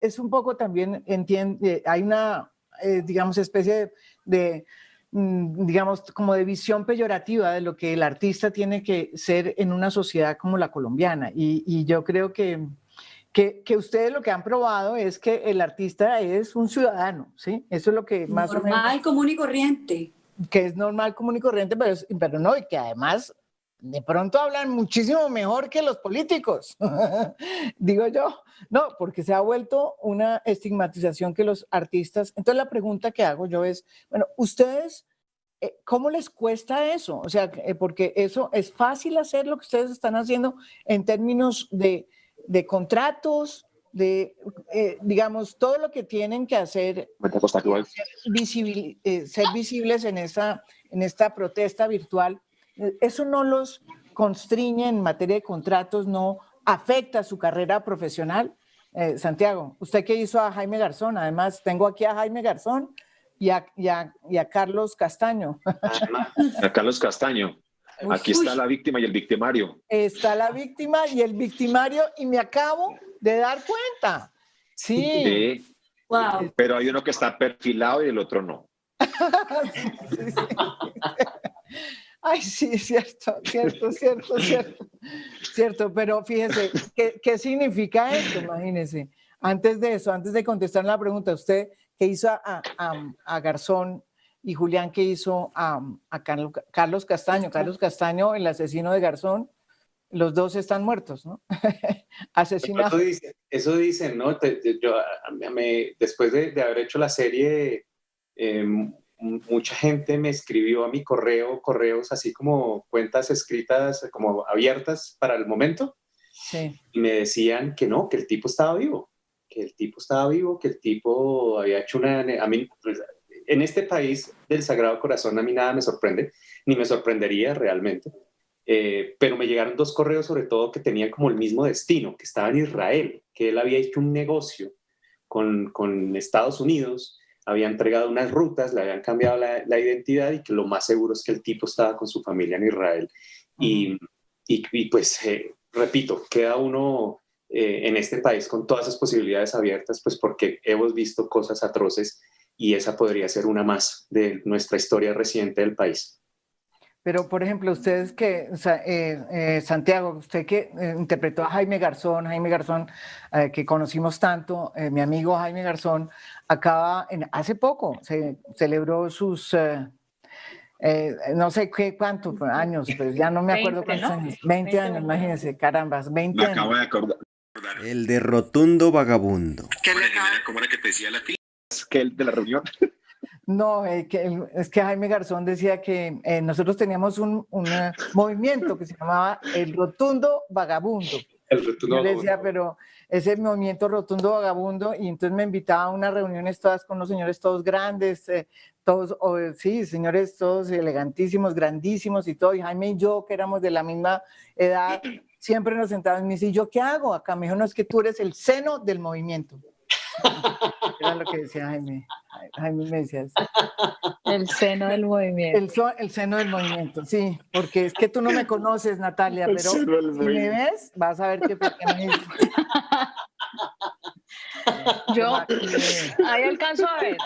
es un poco también, hay una, digamos, especie digamos, como de visión peyorativa de lo que el artista tiene que ser en una sociedad como la colombiana. Y yo creo que ustedes lo que han probado es que el artista es un ciudadano, ¿sí? Eso es lo que más o menos... Normal, común y corriente. Que es normal, común y corriente, pero no, y que además de pronto hablan muchísimo mejor que los políticos, digo yo, no, porque se ha vuelto una estigmatización que los artistas... Entonces la pregunta que hago yo es, bueno, ustedes... ¿Cómo les cuesta eso? O sea, porque eso es fácil hacer lo que ustedes están haciendo en términos de contratos, digamos, todo lo que tienen que hacer, ser visibles en esta protesta virtual. Eso no los constriñe en materia de contratos, no afecta su carrera profesional. Santiago, usted que hizo a Jaime Garzón, además tengo aquí a Jaime Garzón, y a Carlos Castaño. A Carlos Castaño. Aquí está la víctima y el victimario. Está la víctima y el victimario, y me acabo de dar cuenta. Sí. Wow. Pero hay uno que está perfilado y el otro no. Sí. Ay, sí, cierto, pero fíjese, ¿qué significa esto? Imagínese. Antes de eso, antes de contestar la pregunta, usted que hizo a Garzón y Julián que hizo a Carlos Castaño. Carlos Castaño, el asesino de Garzón, los dos están muertos, ¿no? Asesinados. Eso dicen, ¿no? Después de haber hecho la serie, mucha gente me escribió a mi correos así como cuentas escritas, como abiertas para el momento. Sí. Y me decían que no, que el tipo estaba vivo. Que el tipo había hecho a mí, pues, en este país del Sagrado Corazón a mí nada me sorprende, ni me sorprendería realmente, pero me llegaron 2 correos sobre todo que tenían como el mismo destino, que estaba en Israel, que él había hecho un negocio con Estados Unidos, había entregado unas rutas, le habían cambiado la identidad y que lo más seguro es que el tipo estaba con su familia en Israel. Uh-huh. Y pues, repito, queda uno... en este país con todas esas posibilidades abiertas, pues porque hemos visto cosas atroces y esa podría ser una más de nuestra historia reciente del país. Pero, por ejemplo, ustedes que, Santiago, usted que interpretó a Jaime Garzón, que conocimos tanto, mi amigo Jaime Garzón, hace poco, se celebró sus... no sé cuántos años, pues ya no me acuerdo 20, cuántos años. 20 años, imagínense, carambas, 20 años. Me acabo de acordar. El de Rotundo Vagabundo. ¿Cómo era que te decía la tía? Que el de la reunión. No, es que Jaime Garzón decía que nosotros teníamos un movimiento que se llamaba el Rotundo Vagabundo. Yo le decía, pero ese movimiento Rotundo Vagabundo, y entonces me invitaba a unas reuniones todas con unos señores todos grandes, sí, señores todos elegantísimos, grandísimos y todo, y Jaime y yo, que éramos de la misma edad, siempre nos sentábamos y me dice, ¿yo qué hago acá? Me dijo, no, es que tú eres el seno del movimiento. Era lo que decía Jaime. Jaime me decía eso. El seno del movimiento. El seno del movimiento, sí, porque es que tú no me conoces, Natalia, pero si me ves, vas a ver que me dices. Yo ahí alcanzo a ver.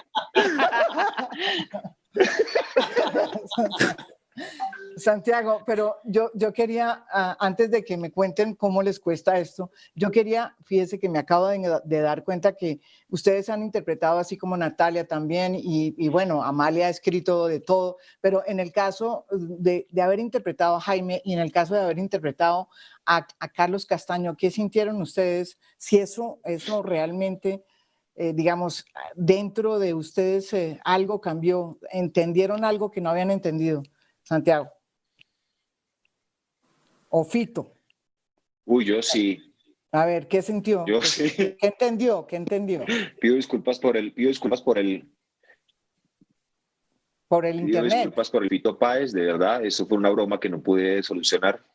Santiago, pero yo quería, antes de que me cuenten cómo les cuesta esto, yo quería, fíjese que me acabo de dar cuenta que ustedes han interpretado así como Natalia también, y bueno, Amalia ha escrito de todo, pero en el caso de haber interpretado a Jaime y en el caso de haber interpretado a Carlos Castaño, ¿qué sintieron ustedes? Si eso realmente... digamos, dentro de ustedes algo cambió, ¿entendieron algo que no habían entendido? Santiago. ¿O Fito? Uy, yo sí. A ver, ¿qué sintió? Yo sí. ¿Qué entendió? Pido disculpas por el internet. Disculpas por el Fito Páez, de verdad, eso fue una broma que no pude solucionar.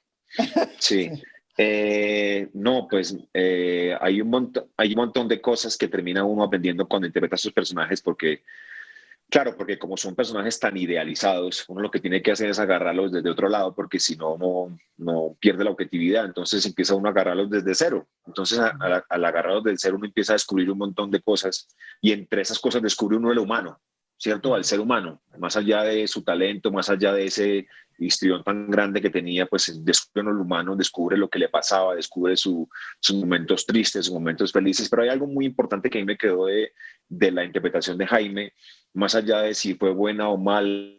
Sí. No, pues hay un montón de cosas que termina uno aprendiendo cuando interpreta a sus personajes, porque Claro, porque como son personajes tan idealizados, uno lo que tiene que hacer es agarrarlos desde otro lado, porque si no, no pierde la objetividad. Entonces empieza uno a agarrarlos desde cero. Entonces al agarrarlos desde cero uno empieza a descubrir un montón de cosas y entre esas cosas descubre uno el humano, ¿cierto? Al ser humano, más allá de su talento, más allá de ese histrión tan grande que tenía, pues descubre uno el humano, descubre lo que le pasaba, descubre sus momentos tristes, sus momentos felices. Pero hay algo muy importante que a mí me quedó de la interpretación de Jaime, más allá de si fue buena o mala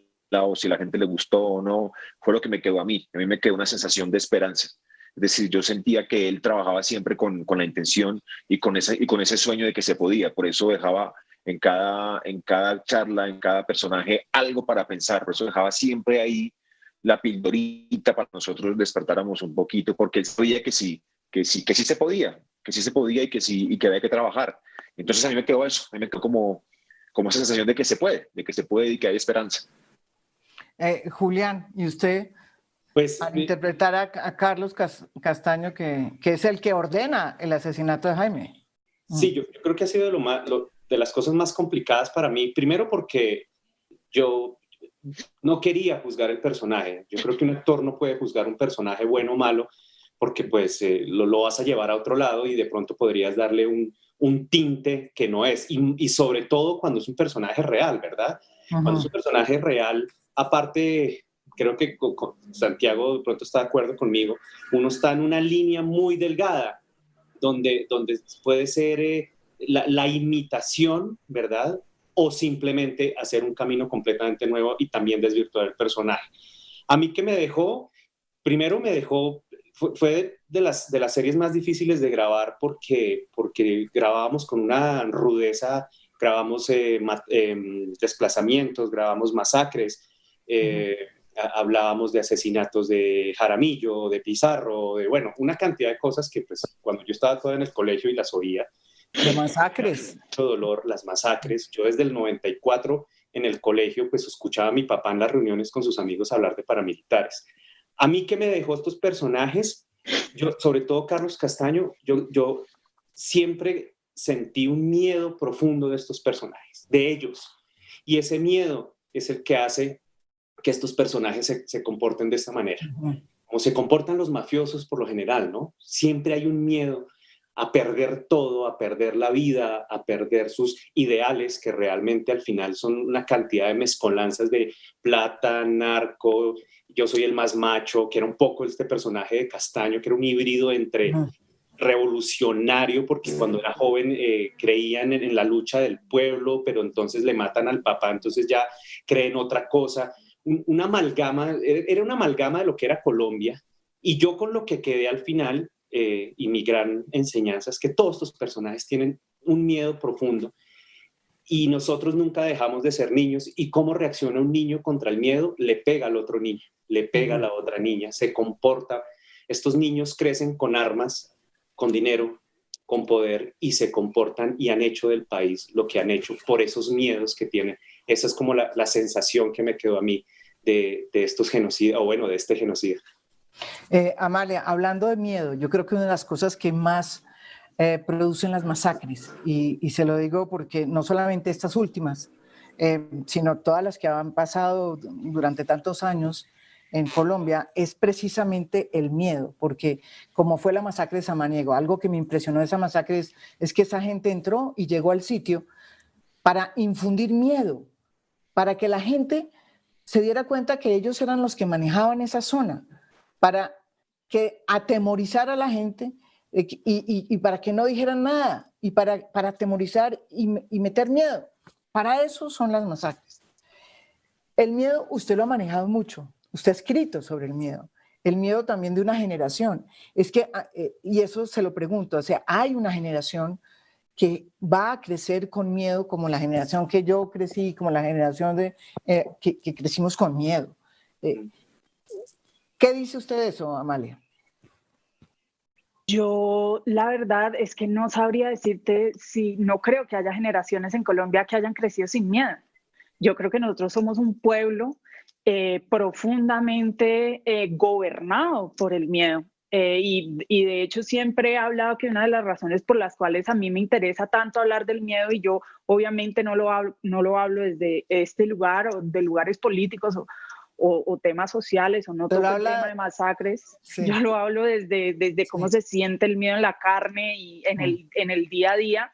o si la gente le gustó o no, fue lo que me quedó a mí. A mí me quedó una sensación de esperanza. Es decir, yo sentía que él trabajaba siempre con la intención y con ese sueño de que se podía. Por eso dejaba en cada charla, en cada personaje, algo para pensar. Por eso dejaba siempre ahí la pildorita para que nosotros despertáramos un poquito, porque él sabía que sí se podía, y que había que trabajar. Entonces a mí me quedó eso, a mí me quedó como esa sensación de que se puede y que hay esperanza. Julián, ¿y usted? Pues, al interpretar a Carlos Castaño, que es el que ordena el asesinato de Jaime. Sí, yo creo que ha sido de las cosas más complicadas para mí. Primero porque yo no quería juzgar el personaje. Yo creo que un actor no puede juzgar un personaje bueno o malo porque pues lo vas a llevar a otro lado y de pronto podrías darle un tinte que no es. Y sobre todo cuando es un personaje real, ¿verdad? Cuando es un personaje real, aparte, creo que Santiago de pronto está de acuerdo conmigo, uno está en una línea muy delgada donde puede ser la imitación, ¿verdad? O simplemente hacer un camino completamente nuevo y también desvirtuar el personaje. A mí que me dejó, primero me dejó, fue de las series más difíciles de grabar porque grabábamos con una rudeza, grabamos desplazamientos, grabamos masacres, hablábamos de asesinatos de Jaramillo, de Pizarro, bueno, una cantidad de cosas que pues cuando yo estaba todavía en el colegio y las oía. De masacres. Mucho dolor, las masacres. Yo desde el 94 en el colegio pues escuchaba a mi papá en las reuniones con sus amigos hablar de paramilitares. A mí que me dejó estos personajes, sobre todo Carlos Castaño, yo siempre sentí un miedo profundo de estos personajes, de ellos. Y ese miedo es el que hace que estos personajes se comporten de esta manera. Como se comportan los mafiosos por lo general, ¿no? Siempre hay un miedo a perder todo, a perder la vida, a perder sus ideales, que realmente al final son una cantidad de mezcolanzas de plata, narco, yo soy el más macho, que era un poco este personaje de Castaño, que era un híbrido entre revolucionario, porque cuando era joven creían en la lucha del pueblo, pero entonces le matan al papá, entonces ya creen otra cosa. Una amalgama, era una amalgama de lo que era Colombia, y yo con lo que quedé al final, y mi gran enseñanza es que todos estos personajes tienen un miedo profundo y nosotros nunca dejamos de ser niños. ¿Y cómo reacciona un niño contra el miedo? Le pega al otro niño, le pega a la otra niña, se comporta. Estos niños crecen con armas, con dinero, con poder, y se comportan y han hecho del país lo que han hecho por esos miedos que tienen. Esa es como la sensación que me quedó a mí de estos genocidas, o bueno, de este genocida. Amalia, hablando de miedo, yo creo que una de las cosas que más producen las masacres, y se lo digo porque no solamente estas últimas, sino todas las que han pasado durante tantos años en Colombia, es precisamente el miedo, porque como fue la masacre de Samaniego, algo que me impresionó de esa masacre es que esa gente entró y llegó al sitio para infundir miedo, para que la gente se diera cuenta que ellos eran los que manejaban esa zona, para que atemorizar a la gente y para que no dijeran nada, y para atemorizar y meter miedo. Para eso son las masacres. El miedo usted lo ha manejado mucho, usted ha escrito sobre el miedo también de una generación. Es que, y eso se lo pregunto, o sea, hay una generación que va a crecer con miedo como la generación que yo crecí, como la generación que crecimos con miedo. ¿Qué dice usted de eso, Amalia? Yo, la verdad es que no sabría decirte si no creo que haya generaciones en Colombia que hayan crecido sin miedo. Yo creo que nosotros somos un pueblo profundamente gobernado por el miedo. y de hecho siempre he hablado que una de las razones por las cuales a mí me interesa tanto hablar del miedo, y yo obviamente no lo hablo desde este lugar o de lugares políticos o temas sociales, o no toco el tema de masacres, sí. Yo lo hablo desde cómo se siente el miedo en la carne y en el día a día.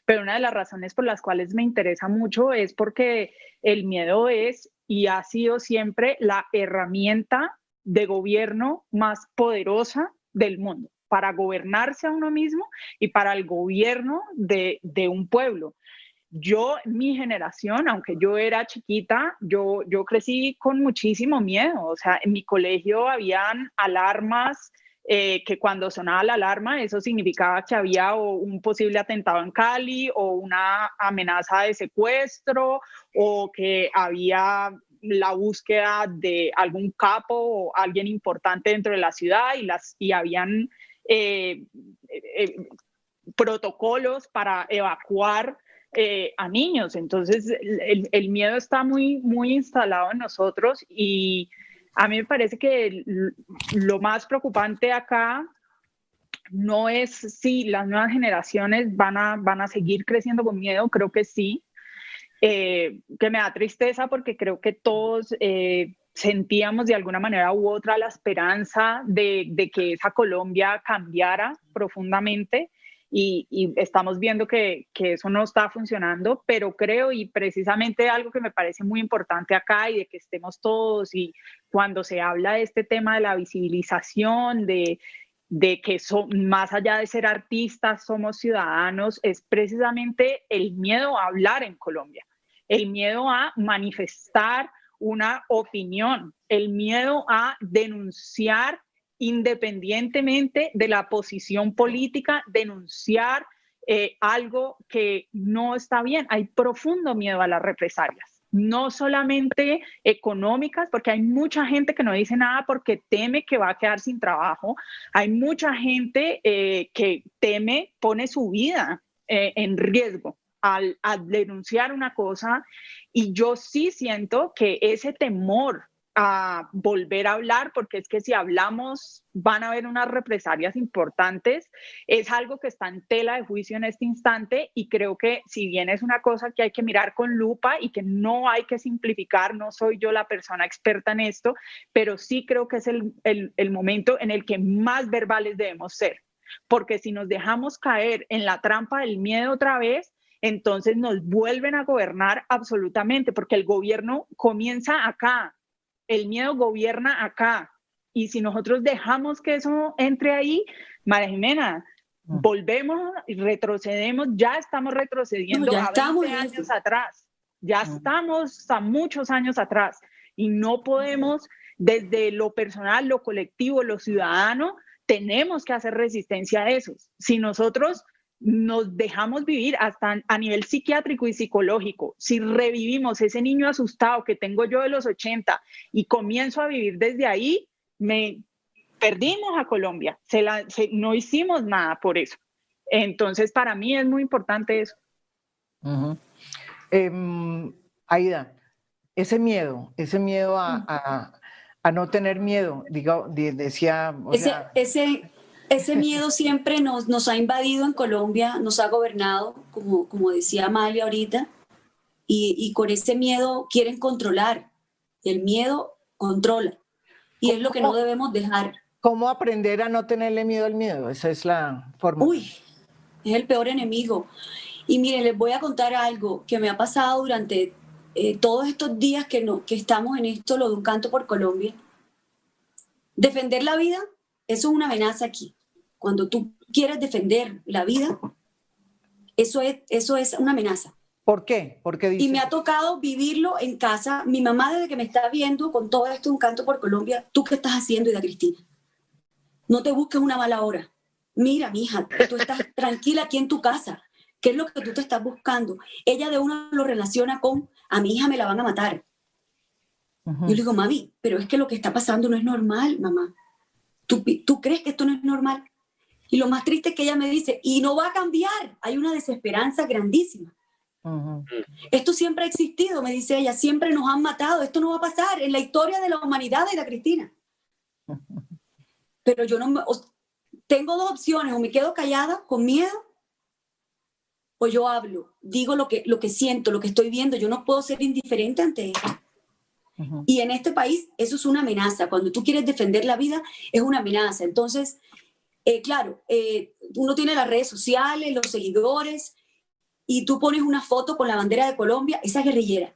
Pero una de las razones por las cuales me interesa mucho es porque el miedo es y ha sido siempre la herramienta de gobierno más poderosa del mundo, para gobernarse a uno mismo y para el gobierno de un pueblo. Yo, mi generación, aunque yo era chiquita, yo crecí con muchísimo miedo. O sea, en mi colegio habían alarmas, que cuando sonaba la alarma, eso significaba que había un posible atentado en Cali, o una amenaza de secuestro, o que había la búsqueda de algún capo o alguien importante dentro de la ciudad, y habían protocolos para evacuar a niños. Entonces el miedo está muy, muy instalado en nosotros, y a mí me parece que lo más preocupante acá no es si las nuevas generaciones van a seguir creciendo con miedo. Creo que sí, que me da tristeza porque creo que todos sentíamos de alguna manera u otra la esperanza de que esa Colombia cambiara profundamente. Y estamos viendo que eso no está funcionando, pero creo, y precisamente algo que me parece muy importante acá, y de que estemos todos, y cuando se habla de este tema de la visibilización, de que más allá de ser artistas, somos ciudadanos, es precisamente el miedo a hablar en Colombia, el miedo a manifestar una opinión, el miedo a denunciar independientemente de la posición política, denunciar algo que no está bien. Hay profundo miedo a las represalias, no solamente económicas, porque hay mucha gente que no dice nada porque teme que va a quedar sin trabajo. Hay mucha gente que teme, pone su vida en riesgo al denunciar una cosa, y yo sí siento que ese temor a volver a hablar, porque es que si hablamos van a haber unas represalias importantes, es algo que está en tela de juicio en este instante. Y creo que si bien es una cosa que hay que mirar con lupa y que no hay que simplificar, no soy yo la persona experta en esto, pero sí creo que es el momento en el que más verbales debemos ser, porque si nos dejamos caer en la trampa del miedo otra vez, entonces nos vuelven a gobernar absolutamente, porque el gobierno comienza acá. El miedo gobierna acá, y si nosotros dejamos que eso entre ahí, María Jimena, volvemos y retrocedemos. Ya estamos retrocediendo a 20 años atrás, ya estamos a muchos años atrás, y no podemos, desde lo personal, lo colectivo, lo ciudadano, tenemos que hacer resistencia a eso. Si nosotros nos dejamos vivir hasta a nivel psiquiátrico y psicológico, si revivimos ese niño asustado que tengo yo de los 80 y comienzo a vivir desde ahí, perdimos a Colombia, no hicimos nada por eso. Entonces para mí es muy importante eso. Aida, ese miedo a no tener miedo, decía... Ese miedo siempre nos ha invadido en Colombia, nos ha gobernado, como decía Amalia ahorita, y con ese miedo quieren controlar. El miedo controla, y es lo que no debemos dejar. ¿Cómo aprender a no tenerle miedo al miedo? Esa es la forma. Uy, es el peor enemigo. Y miren, les voy a contar algo que me ha pasado durante todos estos días que estamos en esto, lo de Un Canto por Colombia. Defender la vida, eso es una amenaza aquí. Cuando tú quieres defender la vida, eso es una amenaza. ¿Por qué? ¿Por qué dices? Y me ha tocado vivirlo en casa. Mi mamá, desde que me está viendo con todo esto, Un Canto por Colombia, ¿tú qué estás haciendo, Ida Cristina? No te busques una mala hora. Mira, mija, tú estás tranquila aquí en tu casa. ¿Qué es lo que tú te estás buscando? Ella de una lo relaciona con, a mi hija me la van a matar. Yo le digo, mami, pero es que lo que está pasando no es normal, mamá. ¿Tú crees que esto no es normal? Y lo más triste es que ella me dice, y no va a cambiar. Hay una desesperanza grandísima. Esto siempre ha existido, me dice ella, siempre nos han matado. Esto no va a pasar en la historia de la humanidad, de la Cristina. pero yo no tengo dos opciones, o me quedo callada con miedo, o yo hablo, digo lo que siento, lo que estoy viendo. Yo no puedo ser indiferente ante eso. Y en este país eso es una amenaza. Cuando tú quieres defender la vida, es una amenaza. Entonces, claro, uno tiene las redes sociales, los seguidores, y tú pones una foto con la bandera de Colombia, esa guerrillera,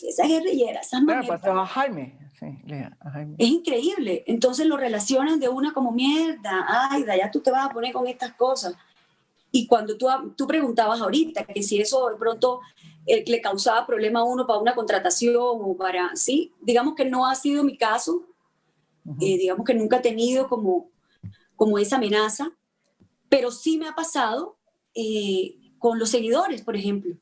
esas maneras. A Jaime. Sí, a Jaime. Es increíble. Entonces lo relacionan de una como mierda. Ay, ya tú te vas a poner con estas cosas. Y cuando tú preguntabas ahorita que si eso de pronto le causaba problema a uno para una contratación o para, sí, digamos que no ha sido mi caso, digamos que nunca he tenido como esa amenaza, pero sí me ha pasado con los seguidores, por ejemplo.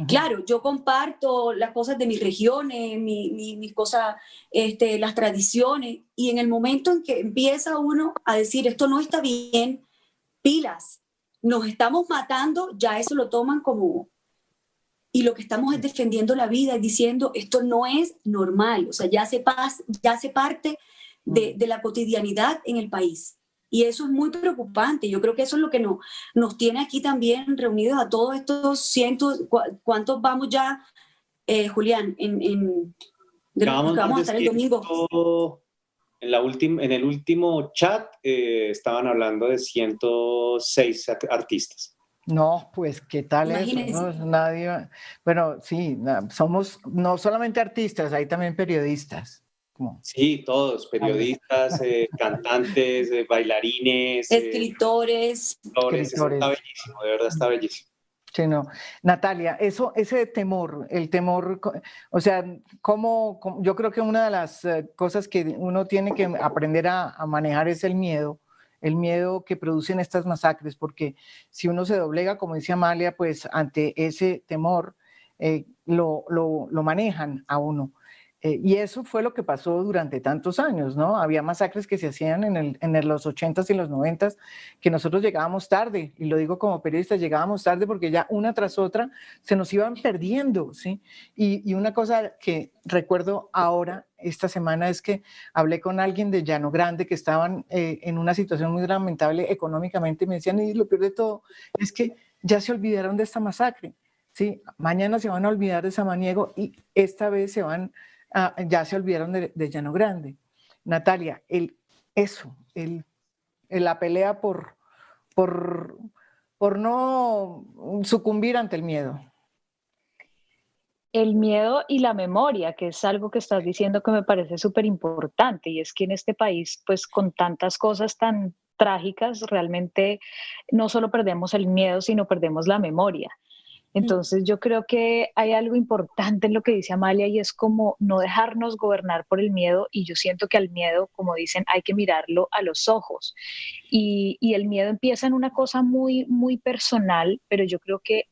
Claro, yo comparto las cosas de mis regiones, mis cosas, las tradiciones, y en el momento en que empieza uno a decir esto no está bien, pilas, nos estamos matando, ya eso lo toman como... Y lo que estamos es defendiendo la vida y diciendo esto no es normal, o sea, ya se parte de la cotidianidad en el país. Y eso es muy preocupante. Yo creo que eso es lo que nos tiene aquí también reunidos a todos estos cientos. ¿Cuántos vamos ya, Julián, de los que vamos a estar el domingo? En el último chat estaban hablando de 106 artistas. No, pues, ¿qué tal Imagínense. eso? No, nadie... Bueno, sí, somos no solamente artistas, hay también periodistas. Sí, todos, periodistas, cantantes, bailarines, escritores. Eso está bellísimo, de verdad está bellísimo. Sí, no. Natalia, ese temor, el temor, o sea, yo creo que una de las cosas que uno tiene que aprender a manejar es el miedo que producen estas masacres, porque si uno se doblega, como dice Amalia, pues ante ese temor lo manejan a uno. Y eso fue lo que pasó durante tantos años, ¿no? Había masacres que se hacían en los 80s y los 90s, que nosotros llegábamos tarde, y lo digo como periodista, llegábamos tarde porque ya una tras otra se nos iban perdiendo, ¿sí? Y una cosa que recuerdo ahora, esta semana, es que hablé con alguien de Llano Grande que estaban en una situación muy lamentable económicamente, y me decían, y lo peor de todo es que ya se olvidaron de esta masacre, ¿sí? Mañana se van a olvidar de Samaniego y esta vez ya se olvidaron de Llano Grande. Natalia, la pelea por no sucumbir ante el miedo. El miedo y la memoria, que es algo que estás diciendo que me parece súper importante, y es que en este país, pues con tantas cosas tan trágicas, realmente no solo perdemos el miedo, sino perdemos la memoria. Entonces yo creo que hay algo importante en lo que dice Amalia, y es como no dejarnos gobernar por el miedo, y yo siento que al miedo, como dicen, hay que mirarlo a los ojos, y el miedo empieza en una cosa muy, muy personal, pero yo creo que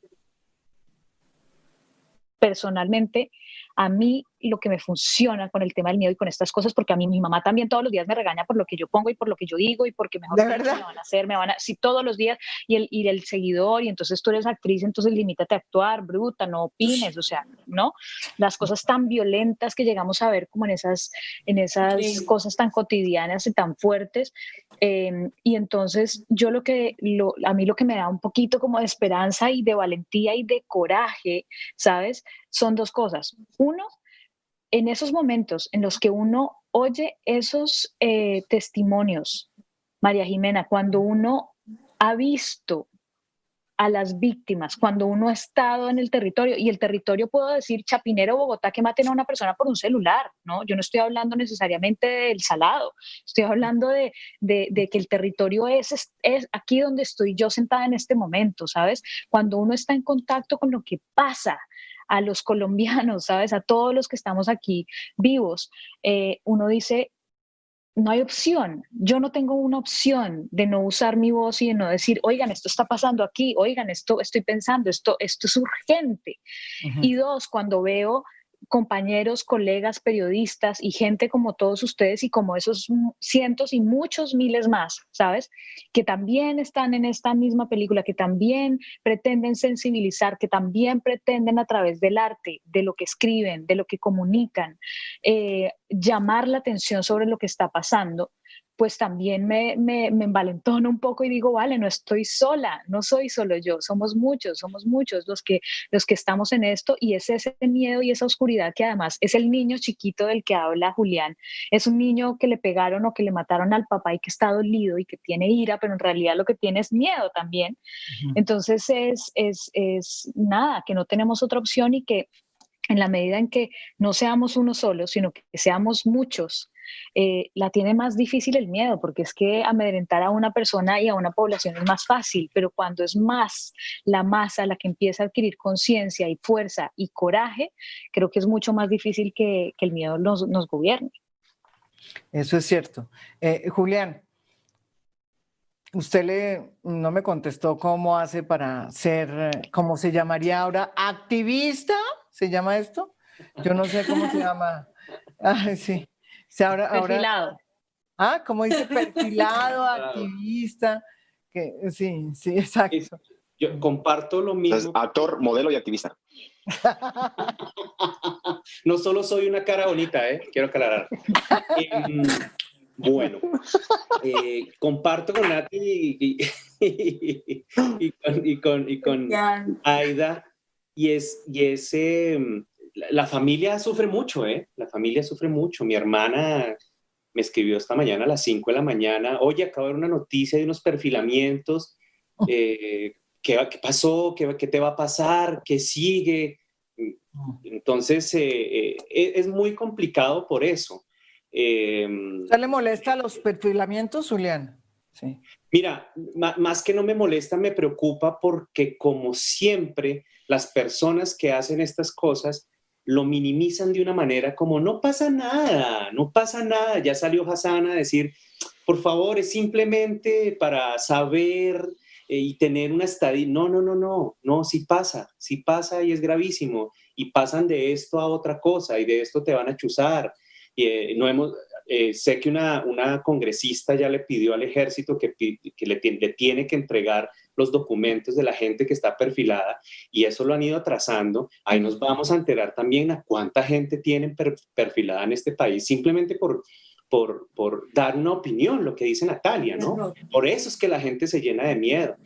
personalmente, a mí lo que me funciona con el tema del miedo y con estas cosas, porque a mí mi mamá también todos los días me regaña por lo que yo pongo y por lo que yo digo y porque mejor ¿De me van a hacer, sí, todos los días, y el seguidor, y entonces tú eres actriz, entonces limítate a actuar, bruta, no opines, o sea, ¿no? Las cosas tan violentas que llegamos a ver como en esas cosas tan cotidianas y tan fuertes, y entonces yo a mí lo que me da un poquito como de esperanza y de valentía y de coraje, ¿sabes? Son dos cosas. Uno, en esos momentos en los que uno oye esos testimonios, María Jimena, cuando uno ha visto a las víctimas, cuando uno ha estado en el territorio, y el territorio puedo decir Chapinero, Bogotá, que maten a una persona por un celular, ¿no? Yo no estoy hablando necesariamente del Salado, estoy hablando de que el territorio es aquí donde estoy yo sentada en este momento, ¿sabes? Cuando uno está en contacto con lo que pasa a los colombianos, ¿sabes? A todos los que estamos aquí vivos, uno dice, no hay opción. Yo no tengo una opción de no usar mi voz y de no decir, oigan, esto está pasando aquí, oigan, esto estoy pensando, esto es urgente. Y dos, cuando veo compañeros, colegas, periodistas y gente como todos ustedes y como esos cientos y muchos miles más, ¿sabes? Que también están en esta misma película, que también pretenden sensibilizar, que también pretenden a través del arte, de lo que escriben, de lo que comunican, llamar la atención sobre lo que está pasando. pues también me envalentono un poco y digo, vale, no estoy sola, no soy solo yo, somos muchos los que estamos en esto, y es ese miedo y esa oscuridad que además es el niño chiquito del que habla Julián, es un niño que le pegaron o que le mataron al papá y que está dolido y que tiene ira, pero en realidad lo que tiene es miedo también. Entonces es nada, que no tenemos otra opción, y que en la medida en que no seamos uno solo, sino que seamos muchos, la tiene más difícil el miedo, porque es que amedrentar a una persona y a una población es más fácil, pero cuando es más la masa la que empieza a adquirir conciencia y fuerza y coraje, creo que es mucho más difícil que el miedo nos gobierne. Eso es cierto. Julián, usted no me contestó cómo hace para ser, ¿cómo se llamaría ahora? ¿Activista? ¿Se llama esto? Yo no sé cómo se llama. Ay, sí. Perfilado. ¿Cómo dice? Perfilado, activista. Sí, exacto. Yo comparto lo mismo. Entonces, actor, modelo y activista. No solo soy una cara bonita, quiero aclarar. Bueno, comparto con Nati y con Aida, la familia sufre mucho, la familia sufre mucho. Mi hermana me escribió esta mañana a las 5 de la mañana, oye, acabo de ver una noticia de unos perfilamientos, ¿qué pasó? ¿Qué te va a pasar? ¿Qué sigue? Entonces, es muy complicado por eso. ¿Usted le molesta los perfilamientos, Julián? Sí. Mira, más que no me molesta, me preocupa, porque como siempre, las personas que hacen estas cosas lo minimizan de una manera como no pasa nada. Ya salió Hassan a decir, por favor, es simplemente para saber y tener una estadía. No, sí pasa y es gravísimo. Y pasan de esto a otra cosa, y de esto te van a chuzar. Sé que una congresista ya le pidió al ejército que le tiene que entregar los documentos de la gente que está perfilada, y eso lo han ido atrasando. Ahí nos vamos a enterar también a cuánta gente tienen perfilada en este país, simplemente por dar una opinión, lo que dice Natalia, ¿no? Por eso es que la gente se llena de miedo.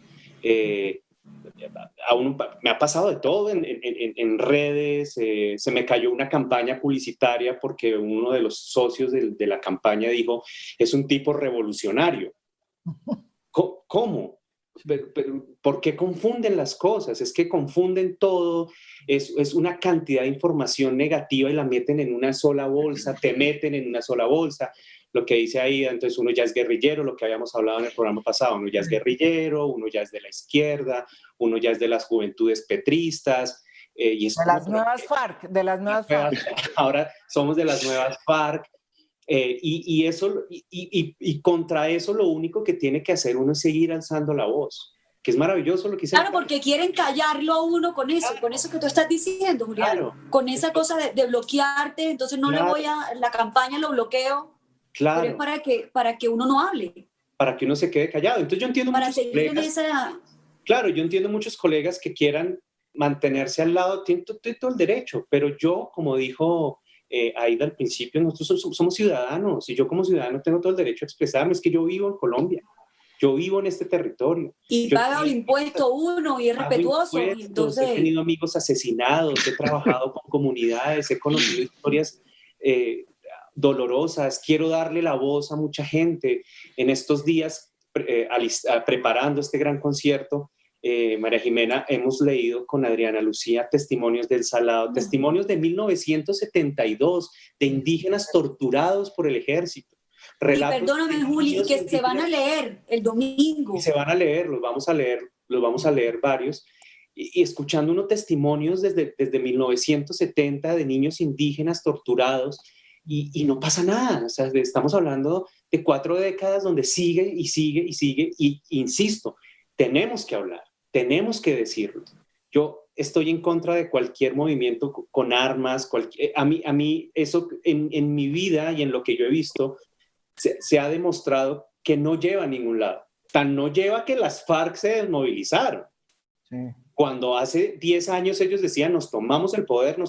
Me ha pasado de todo en redes. Se me cayó una campaña publicitaria porque uno de los socios de la campaña dijo, es un tipo revolucionario. ¿Cómo? ¿Por qué confunden las cosas? Es que confunden todo, es una cantidad de información negativa y la meten en una sola bolsa, te meten en una sola bolsa. Lo que dice ahí, entonces uno ya es guerrillero, lo que habíamos hablado en el programa pasado, uno ya es guerrillero, uno ya es de la izquierda, uno ya es de las juventudes petristas. De las nuevas FARC. Ahora somos de las nuevas FARC. Y contra eso lo único que tiene que hacer uno es seguir alzando la voz, que es maravilloso lo que dice. Claro, porque quieren callarlo a uno con eso que tú estás diciendo, Julián, claro. Con esa cosa de bloquearte, entonces no le voy a la campaña, lo bloqueo, claro. Pero es para que uno no hable. Para que uno se quede callado. Entonces yo entiendo para seguir colegas, en esa... Claro, yo entiendo muchos colegas que quieran mantenerse al lado, tienen todo el derecho, pero yo, como dijo Aida al principio, nosotros somos ciudadanos, y yo como ciudadano tengo todo el derecho a expresarme. Es que yo vivo en Colombia, yo vivo en este territorio. Y paga el impuesto uno y es respetuoso. Y entonces... He tenido amigos asesinados, he trabajado con comunidades, he conocido historias dolorosas. Quiero darle la voz a mucha gente. En estos días, preparando este gran concierto, María Jimena, hemos leído con Adriana Lucía testimonios del Salado, testimonios de 1972 de indígenas torturados por el ejército. Y perdóname, Juli, que se van a leer el domingo. Y se van a leer, los vamos a leer varios. Y escuchando unos testimonios desde 1970 de niños indígenas torturados, y no pasa nada. O sea, estamos hablando de 4 décadas donde sigue y sigue y sigue. Y insisto, tenemos que hablar, tenemos que decirlo. Yo estoy en contra de cualquier movimiento con armas. A mí eso en mi vida y en lo que yo he visto se ha demostrado que no lleva a ningún lado. Tan no lleva que las FARC se desmovilizaron. Sí. Cuando hace 10 años ellos decían, nos tomamos el poder, no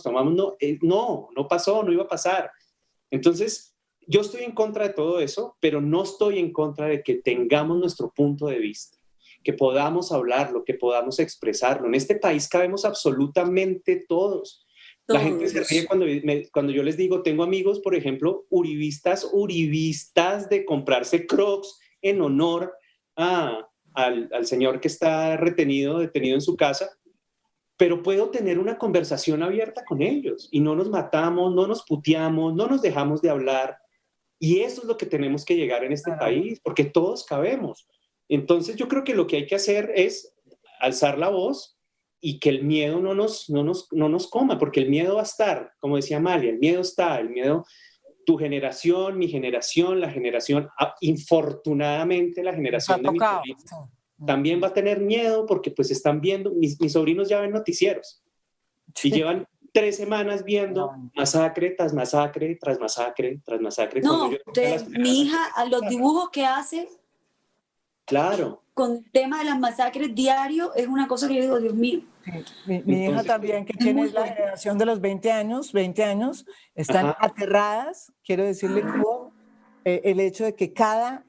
pasó, no iba a pasar. Entonces, yo estoy en contra de todo eso, pero no estoy en contra de que tengamos nuestro punto de vista, que podamos hablarlo, que podamos expresarlo. En este país cabemos absolutamente todos. La gente se ríe cuando yo les digo, tengo amigos, por ejemplo, uribistas de comprarse Crocs en honor al señor que está detenido en su casa, pero puedo tener una conversación abierta con ellos y no nos matamos, no nos puteamos, no nos dejamos de hablar. Y eso es lo que tenemos que llegar en este país, porque todos cabemos. Entonces yo creo que lo que hay que hacer es alzar la voz y que el miedo no nos coma, porque el miedo va a estar, como decía Amalia, el miedo está, el miedo, tu generación, mi generación, la generación, infortunadamente la generación de mis sobrinos también va a tener miedo porque pues están viendo, mis sobrinos ya ven noticieros y llevan 3 semanas viendo masacre tras masacre, tras masacre, tras masacre. No, mi hija, a los dibujos que hace, claro, con el tema de las masacres diario, es una cosa que yo digo, Dios mío. Sí. Mi hija también, que tiene la generación de los 20 años, están aterradas, quiero decirle, con el hecho de que cada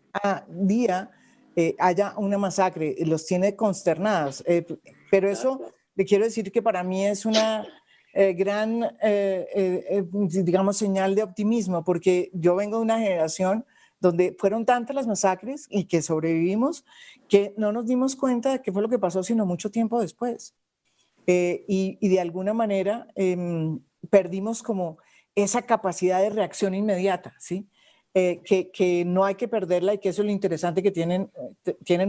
día haya una masacre, los tiene consternadas. Pero eso, le quiero decir que para mí es una gran, digamos, señal de optimismo, porque yo vengo de una generación donde fueron tantas las masacres y que sobrevivimos que no nos dimos cuenta de qué fue lo que pasó sino mucho tiempo después. Y de alguna manera perdimos como esa capacidad de reacción inmediata, ¿sí? Que no hay que perderla y que eso es lo interesante que tienen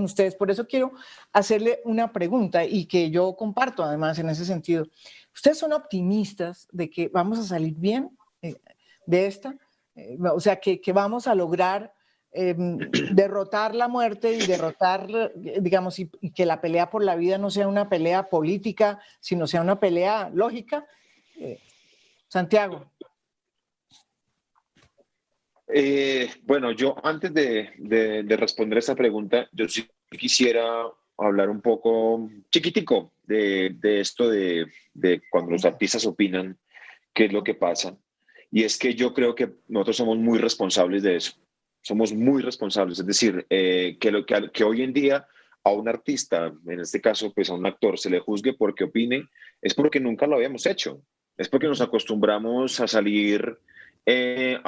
ustedes. Por eso quiero hacerle una pregunta y que yo comparto además en ese sentido. ¿Ustedes son optimistas de que vamos a salir bien de esta? O sea, que vamos a lograr derrotar la muerte y derrotar, digamos, y que la pelea por la vida no sea una pelea política, sino sea una pelea lógica. Santiago. Bueno, yo antes de responder esa pregunta, yo sí quisiera hablar un poco chiquitico de esto de cuando los artistas opinan, qué es lo que pasa. Y es que yo creo que nosotros somos muy responsables de eso. Somos muy responsables. Es decir, que hoy en día a un artista, en este caso pues a un actor, se le juzgue porque opine, es porque nunca lo habíamos hecho. Es porque nos acostumbramos a salir en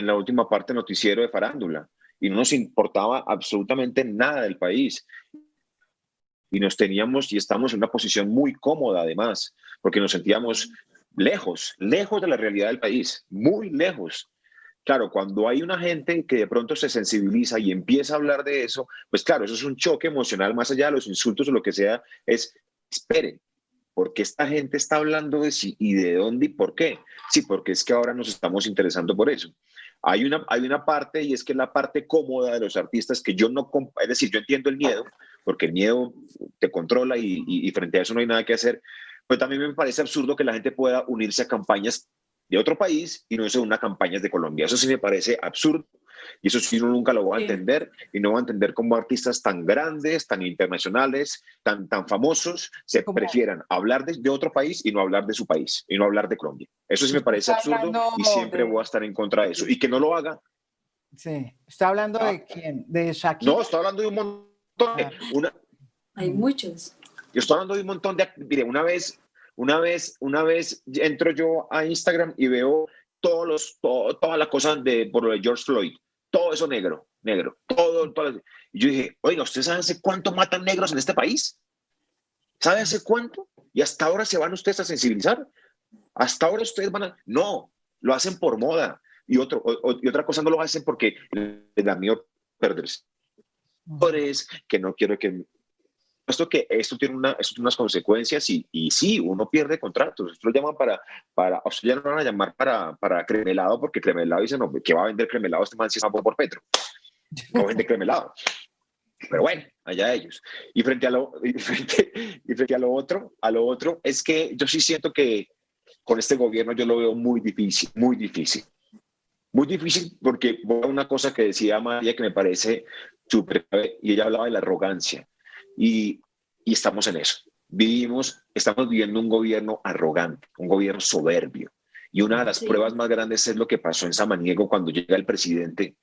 la última parte del noticiero de farándula y no nos importaba absolutamente nada del país. Y estamos en una posición muy cómoda además, porque nos sentíamos lejos de la realidad del país, muy lejos. Claro, cuando hay una gente que de pronto se sensibiliza y empieza a hablar de eso, pues claro, eso es un choque emocional más allá de los insultos o lo que sea, esperen, ¿por qué esta gente está hablando de sí y de dónde y por qué? Sí, porque es que ahora nos estamos interesando por eso. Hay una parte, y es que la parte cómoda de los artistas que yo no, es decir, yo entiendo el miedo, porque el miedo te controla y frente a eso no hay nada que hacer, pero también me parece absurdo que la gente pueda unirse a campañas de otro país y no se una a campañas de Colombia. Eso sí me parece absurdo y eso sí uno nunca lo va a entender y no va a entender cómo artistas tan grandes, tan internacionales, tan famosos se prefieran hablar de otro país y no hablar de su país y no hablar de Colombia. Eso sí me parece absurdo y siempre voy a estar en contra de eso. Y que no lo haga. Sí. ¿Está hablando de quién? ¿De Shakira? No, está hablando de un montón. Hay muchos. Yo estoy hablando de un montón de... Mire, una vez entro yo a Instagram y veo toda la cosa por lo de George Floyd, todo eso negro, todo. Y yo dije, oiga, ¿usted sabe hace cuánto matan negros en este país? ¿Sabe hace cuánto? Y hasta ahora se van ustedes a sensibilizar. Hasta ahora ustedes van a... No, lo hacen por moda. Y otra cosa no lo hacen porque les da miedo perderse. Por eso que no quiero que... Esto tiene unas consecuencias y sí, uno pierde contratos. Esto lo llaman o sea, ya no van a llamar para cremelado porque cremelado dice, no, ¿qué va a vender cremelado este man si está por Petro? No vende cremelado. Pero bueno, allá ellos. Y frente a lo otro, es que yo sí siento que con este gobierno yo lo veo muy difícil, muy difícil. Muy difícil porque una cosa que decía María que me parece súper clave y ella hablaba de la arrogancia. Y estamos en eso. Estamos viviendo un gobierno arrogante, un gobierno soberbio. Y una de las pruebas más grandes es lo que pasó en Samaniego cuando llega el presidente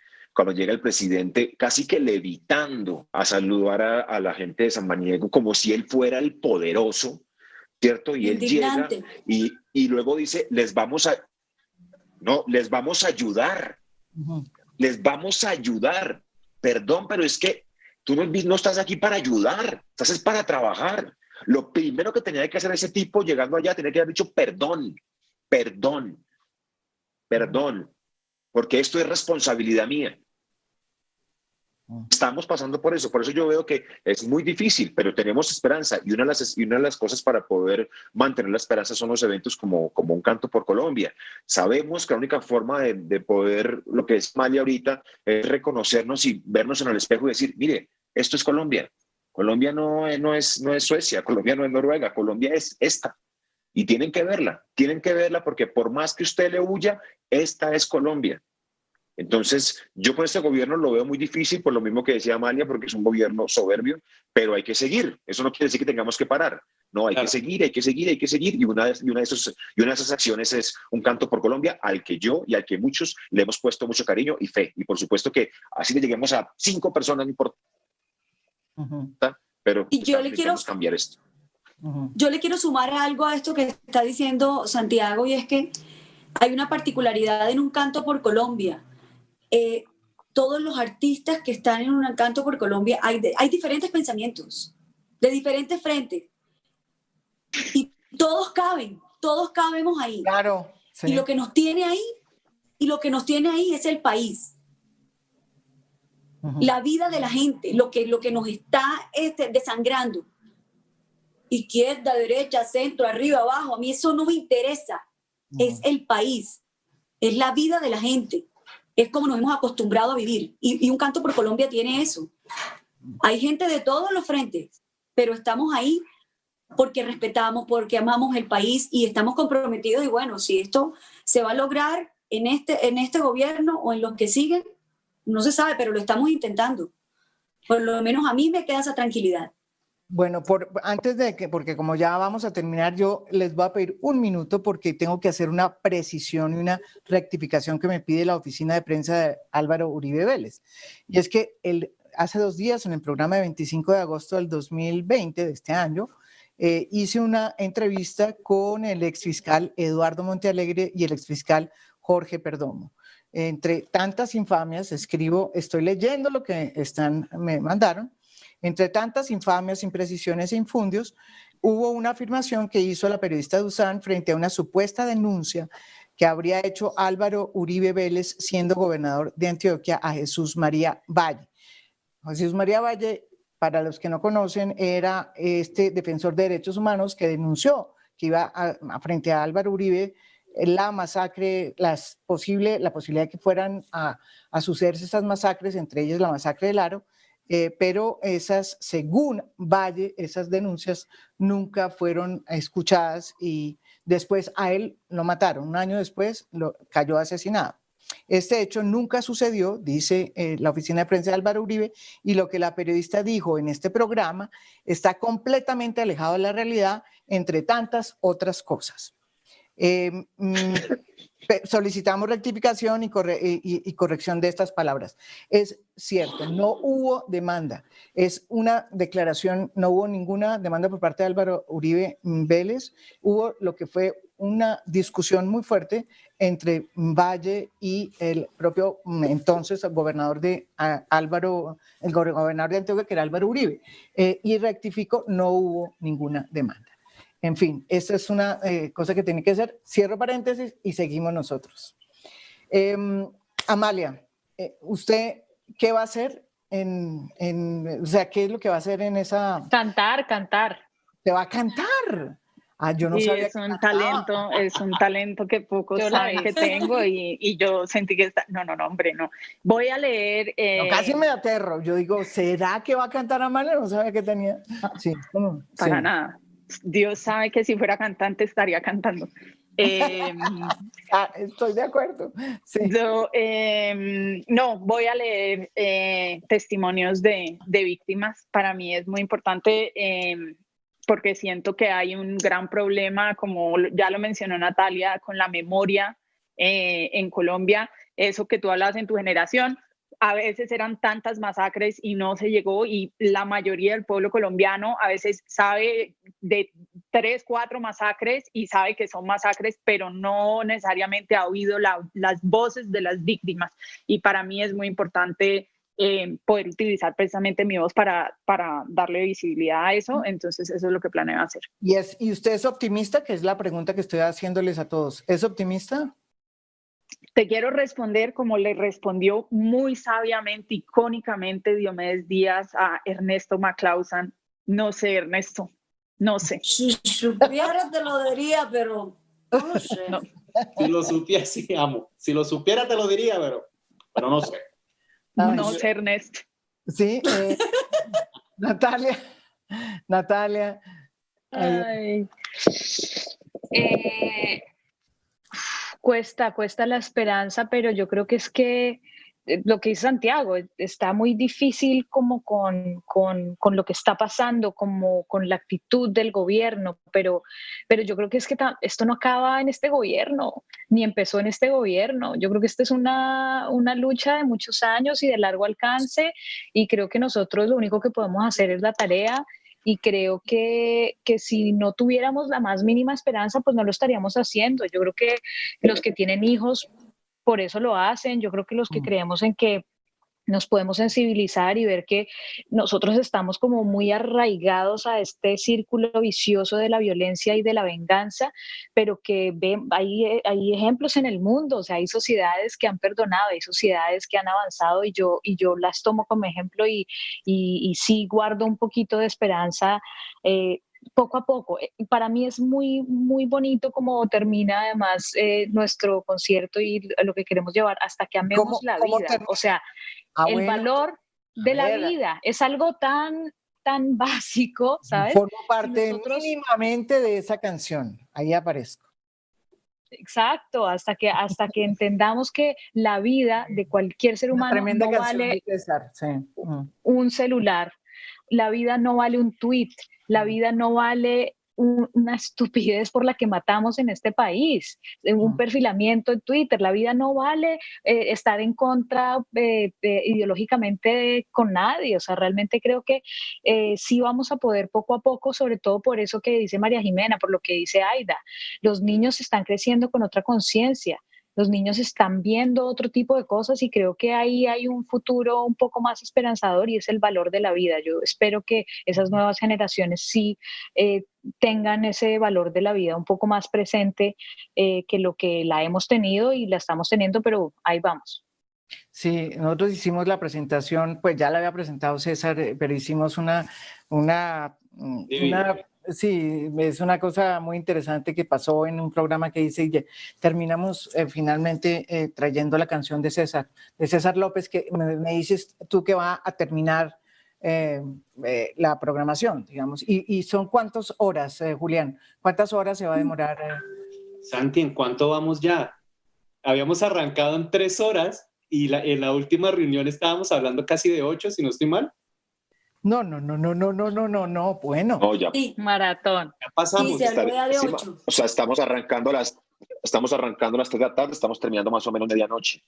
casi que levitando a saludar a la gente de Samaniego como si él fuera el poderoso, ¿cierto? Y Indignante. él llega y luego dice, les vamos a ayudar, les vamos a ayudar. Perdón, pero es que tú no estás aquí para ayudar, estás para trabajar. Lo primero que tenía que hacer ese tipo llegando allá, tenía que haber dicho perdón, porque esto es responsabilidad mía. Estamos pasando por eso yo veo que es muy difícil, pero tenemos esperanza, y una de las cosas para poder mantener la esperanza son los eventos como Un Canto por Colombia. Sabemos que la única forma de poder, lo que es Amalia ahorita, es reconocernos y vernos en el espejo y decir, mire, esto es Colombia. Colombia no es Suecia, Colombia no es Noruega, Colombia es esta. Y tienen que verla porque por más que usted le huya, esta es Colombia. Entonces, yo con este gobierno lo veo muy difícil, por lo mismo que decía Amalia, porque es un gobierno soberbio, pero hay que seguir. Eso no quiere decir que tengamos que parar. No, hay que seguir. Y una de esas acciones es Un Canto por Colombia, al que yo y al que muchos le hemos puesto mucho cariño y fe. Y por supuesto que así le lleguemos a 5 personas, no importa. Pero y yo le quiero cambiar esto. Yo le quiero sumar algo a esto que está diciendo Santiago, y es que hay una particularidad en Un Canto por Colombia. Todos los artistas que están en Un Canto por Colombia, hay diferentes pensamientos, de diferentes frentes, y todos cabemos ahí. Claro, sí. Y lo que nos tiene ahí es el país. La vida de la gente, lo que nos está desangrando. Izquierda, derecha, centro, arriba, abajo, a mí eso no me interesa. Es el país, es la vida de la gente, es como nos hemos acostumbrado a vivir. Y Un Canto por Colombia tiene eso. Hay gente de todos los frentes, pero estamos ahí porque respetamos, porque amamos el país y estamos comprometidos. Y bueno, si esto se va a lograr en este gobierno o en los que siguen, no se sabe, pero lo estamos intentando. Por lo menos a mí me queda esa tranquilidad. Bueno, antes de que, porque como ya vamos a terminar, yo les voy a pedir un minuto porque tengo que hacer una precisión y una rectificación que me pide la oficina de prensa de Álvaro Uribe Vélez. Y es que hace 2 días, en el programa de 25 de agosto del 2020, de este año, hice una entrevista con el exfiscal Eduardo Montealegre y el exfiscal Jorge Perdomo. Entre tantas infamias, estoy leyendo lo que me mandaron. Entre tantas infamias, imprecisiones e infundios, hubo una afirmación que hizo la periodista Duzán frente a una supuesta denuncia que habría hecho Álvaro Uribe Vélez, siendo gobernador de Antioquia, a Jesús María Valle. Jesús María Valle, para los que no conocen, era este defensor de derechos humanos que denunció que iba frente a Álvaro Uribe la masacre, la posibilidad de que fueran a sucederse estas masacres, entre ellas la masacre del Aro. Pero según Valle, esas denuncias nunca fueron escuchadas y después a él lo mataron. 1 año después cayó asesinado. Este hecho nunca sucedió, dice la oficina de prensa de Álvaro Uribe, y lo que la periodista dijo en este programa está completamente alejado de la realidad, entre tantas otras cosas. Solicitamos rectificación y corrección de estas palabras. Es cierto, no hubo demanda, es una declaración, no hubo ninguna demanda por parte de Álvaro Uribe Vélez, hubo lo que fue una discusión muy fuerte entre Valle y el propio entonces gobernador de el gobernador de Antioquia, que era Álvaro Uribe, y rectifico, no hubo ninguna demanda. En fin, esta es una cosa que tiene que ser. Cierro paréntesis y seguimos nosotros. Amalia, ¿usted qué va a hacer o sea, qué es lo que va a hacer en esa? Cantar. ¿Te va a cantar? Yo no sabía. Es un talento que pocos saben que tengo y yo sentí que no, hombre, no. Voy a leer. Casi me aterro. Yo digo, ¿será que va a cantar Amalia? No sabía que tenía. Sí, para nada. Dios sabe que si fuera cantante estaría cantando. Estoy de acuerdo. Sí. No, voy a leer testimonios de víctimas. Para mí es muy importante porque siento que hay un gran problema, como ya lo mencionó Natalia, con la memoria en Colombia, eso que tú hablabas en tu generación. A veces eran tantas masacres y no se llegó, y la mayoría del pueblo colombiano a veces sabe de 3, 4 masacres y sabe que son masacres, pero no necesariamente ha oído las voces de las víctimas. Y para mí es muy importante poder utilizar precisamente mi voz para darle visibilidad a eso. Entonces eso es lo que planeo hacer. ¿Y usted es optimista? Que es la pregunta que estoy haciéndoles a todos. ¿Es optimista? Te quiero responder como le respondió muy sabiamente, icónicamente Diomedes Díaz a Ernesto McClausand. No sé, Ernesto, no sé. Si supiera te lo diría, pero no lo sé. No. Si lo supiera, sí, amo. Si lo supiera te lo diría, pero no sé. No sé, Ernesto. Sí, Natalia. Ay. Cuesta la esperanza, pero yo creo que es que lo que dice Santiago, está muy difícil como con lo que está pasando, como con la actitud del gobierno, pero yo creo que es que esto no acaba en este gobierno, ni empezó en este gobierno. Yo creo que esta es una lucha de muchos años y de largo alcance, y creo que nosotros lo único que podemos hacer es la tarea. Y creo que si no tuviéramos la más mínima esperanza, pues no lo estaríamos haciendo. Yo creo que los que tienen hijos, por eso lo hacen. Yo creo que los que creemos en que nos podemos sensibilizar y ver que nosotros estamos como muy arraigados a este círculo vicioso de la violencia y de la venganza, pero que hay ejemplos en el mundo. O sea, hay sociedades que han perdonado, hay sociedades que han avanzado, y yo las tomo como ejemplo, y sí guardo un poquito de esperanza. Poco a poco. Para mí es muy, muy bonito como termina además nuestro concierto y lo que queremos llevar, hasta que amemos la vida. O sea, el valor de la vida es algo tan básico, ¿sabes? Formo parte mínimamente de esa canción. Ahí aparezco. Exacto, hasta que entendamos que la vida de cualquier ser humano no vale un celular, la vida no vale un tweet, la vida no vale una estupidez por la que matamos en este país, un perfilamiento en Twitter. La vida no vale estar en contra ideológicamente con nadie. O sea, realmente creo que sí vamos a poder poco a poco, sobre todo por eso que dice María Jimena, por lo que dice Aida. Los niños están creciendo con otra conciencia. Los niños están viendo otro tipo de cosas, y creo que ahí hay un futuro un poco más esperanzador, y es el valor de la vida. Yo espero que esas nuevas generaciones sí tengan ese valor de la vida un poco más presente que lo que la hemos tenido y la estamos teniendo, pero ahí vamos. Sí, nosotros hicimos la presentación, pues ya la había presentado César, pero hicimos sí, es una cosa muy interesante que pasó en un programa que hice, y terminamos finalmente trayendo la canción de César López, que me dices tú que va a terminar la programación, digamos. ¿Y son cuántas horas, Julián? ¿Cuántas horas se va a demorar? Santi, ¿en cuánto vamos ya? Habíamos arrancado en 3 horas y en la última reunión estábamos hablando casi de 8, si no estoy mal. No, bueno. No, ya. Sí. Maratón. Ya pasamos. Sí, se habló de 8. O sea, estamos arrancando a las 3 de la tarde, estamos terminando más o menos medianoche.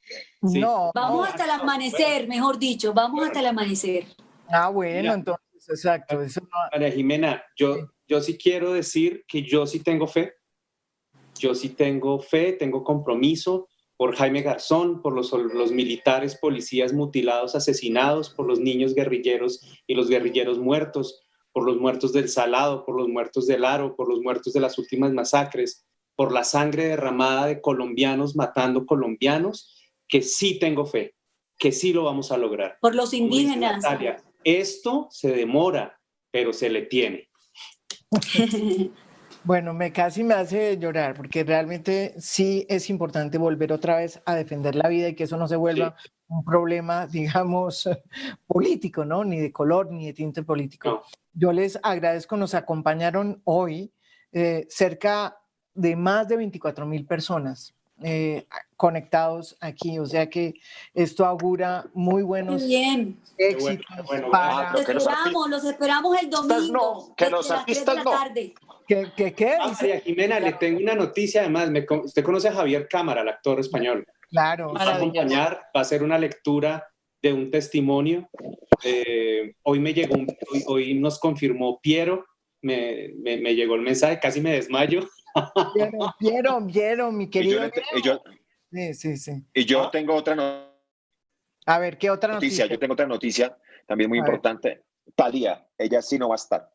Sí. No. Vamos hasta el amanecer, mejor dicho, vamos hasta el amanecer. Ah, bueno, mira, entonces, exacto. Eso no... María Jimena, yo sí quiero decir que yo sí tengo fe. Yo sí tengo fe, tengo compromiso por Jaime Garzón, por los militares, policías mutilados, asesinados, por los niños guerrilleros y los guerrilleros muertos, por los muertos del Salado, por los muertos del Aro, por los muertos de las últimas masacres, por la sangre derramada de colombianos matando colombianos, que sí tengo fe, que sí lo vamos a lograr. Por los indígenas. Natalia, esto se demora, pero se le tiene. Bueno, casi me hace llorar, porque realmente sí es importante volver otra vez a defender la vida, y que eso no se vuelva un problema, digamos, político, ¿no? Ni de color, ni de tinte político. No. Yo les agradezco, nos acompañaron hoy cerca de más de 24,000 personas conectados aquí, o sea que esto augura muy buenos éxitos. Para... Los esperamos el domingo. Que los artistas no. ¿Qué? María Jimena, le tengo una noticia además. Usted conoce a Javier Cámara, el actor español. Claro. Va a acompañar, va a hacer una lectura de un testimonio. Hoy nos confirmó Piero, me llegó el mensaje, casi me desmayo. Piero, mi querido. Y yo tengo otra noticia. A ver, ¿qué otra noticia? Yo tengo otra noticia también muy importante. Thalía, ella sí no va a estar.